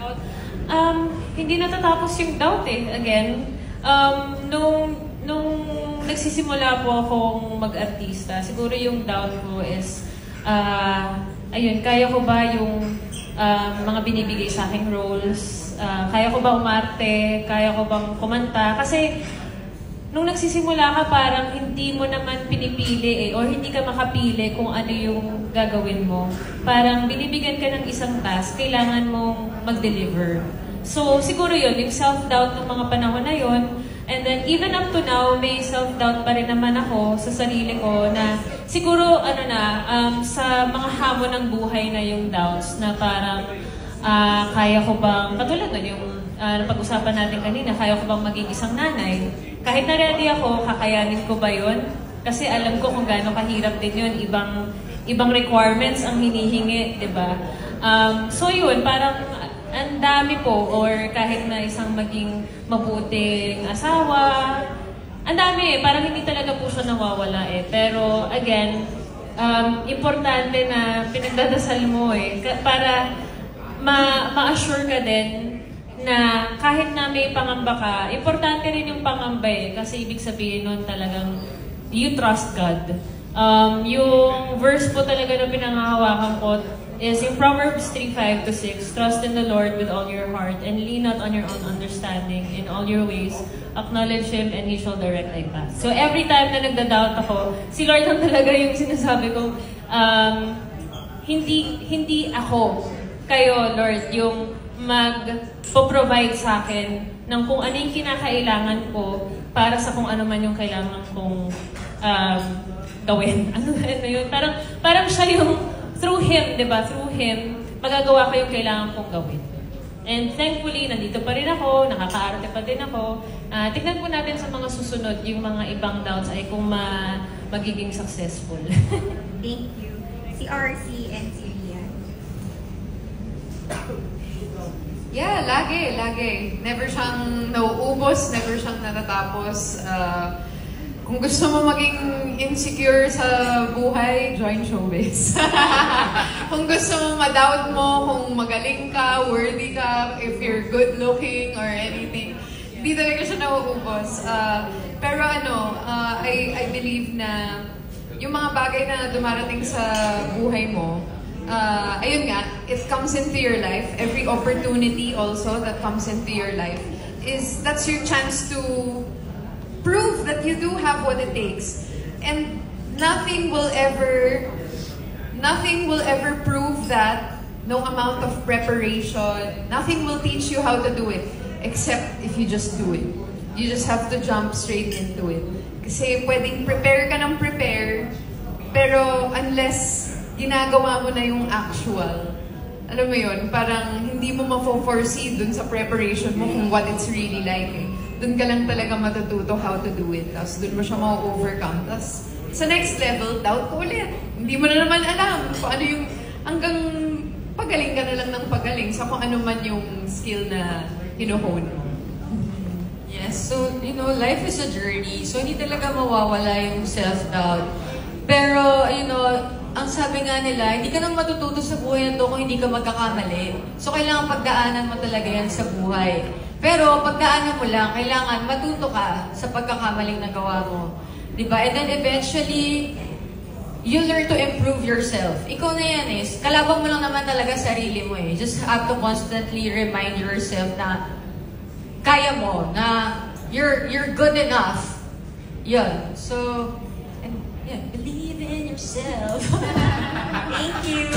doubt? Hindi natatapos yung doubt eh. Again, nung nagsisimula po akong mag-artista, siguro yung doubt ko is, ayun, kaya ko ba yung mga binibigay sa aking roles? Kaya ko ba umarte? Kaya ko bang kumanta? Kasi nung nagsisimula ka, parang hindi mo naman pinipili or hindi ka makapili kung ano yung gagawin mo. Parang binibigyan ka ng isang task, kailangan mong mag-deliver. So, siguro yun, yung self-doubt ng mga panahon na yun. And then, even up to now, may self-doubt pa rin naman ako sa sarili ko na siguro, sa mga hamon ng buhay na yung doubts na parang kaya ko bang, katulad nun, yung napag-usapan natin kanina, kaya ko bang maging isang nanay? Kahit na-ready ako, kakayanin ko ba yun? Kasi alam ko kung gaano kahirap din yun. Ibang requirements ang hinihingi, di ba? So yun, parang ang dami po, or kahit na isang maging mabuting asawa, ang dami parang hindi talaga po siya nawawala eh. Pero again, importante na pinagdadasal mo eh, para ma-assure ka din na kahit na may pangamba ka, importante rin yung pangamba eh. Kasi ibig sabihin nun talagang you trust God. Yung verse po talaga na pinangahawakan ko is in Proverbs 3:5-6, trust in the Lord with all your heart and lean not on your own understanding. In all your ways, acknowledge Him and He shall direct thy path. So every time na nagda-doubt ako, si Lord lang talaga yung sinasabi ko, hindi ako, kayo Lord, yung mag-provide sa akin ng kung ano yung kinakailangan ko para sa kung ano man yung kailangan kong gawin. Ano yun? Parang siya yung through Him, di ba? Through Him, magagawa ko yung kailangan kong gawin. And thankfully, nandito pa rin ako, nakakaarte pa din ako. Tignan po natin sa mga susunod, yung mga ibang doubts ay kung magiging successful. Thank you. Si RC and si Rian. Yeah, lagi. Never siyang nauubos, never siyang natatapos. Kung gusto mo maging insecure sa buhay, join showbiz. Kung gusto mo ma-doubt mo kung magaling ka, worthy ka, if you're good looking or anything, hindi talaga siya nauubos. Pero I believe na yung mga bagay na dumarating sa buhay mo, ayun nga, it comes into your life. Every opportunity also that comes into your life that's your chance to prove that you do have what it takes. And nothing will ever prove that. No amount of preparation, nothing will teach you how to do it except if you just do it. You just have to jump straight into it. Kasi pwedeng prepare ka ng prepare, pero unless ginagawa mo na yung actual, alam mo yun, parang hindi mo ma-foresee dun sa preparation mo kung what it's really like eh. Dun ka lang talaga matututo how to do it. Tapos dun mo siya ma-overcome. Tapos sa next level, doubt ko ulit. Hindi mo na naman alam kung ano yung, hanggang pagaling ka na lang ng pagaling sa kung ano man yung skill na hino-hone mo. Yes, so life is a journey. So hindi talaga mawawala yung self-doubt. Pero, ang sabi nga nila, hindi ka nang matututo sa buhay na to kung hindi ka magkakamali. So kailangan pagdaanan mo talaga yan sa buhay. Pero pagdaanan mo lang, kailangan matuto ka sa pagkakamaling nagawa mo. Diba? And then eventually, you learn to improve yourself. Ikaw na yan eh. Kalabang mo lang naman talaga sarili mo eh. Just have to constantly remind yourself na kaya mo, na you're good enough. Yun. So, believe in yourself. Thank you.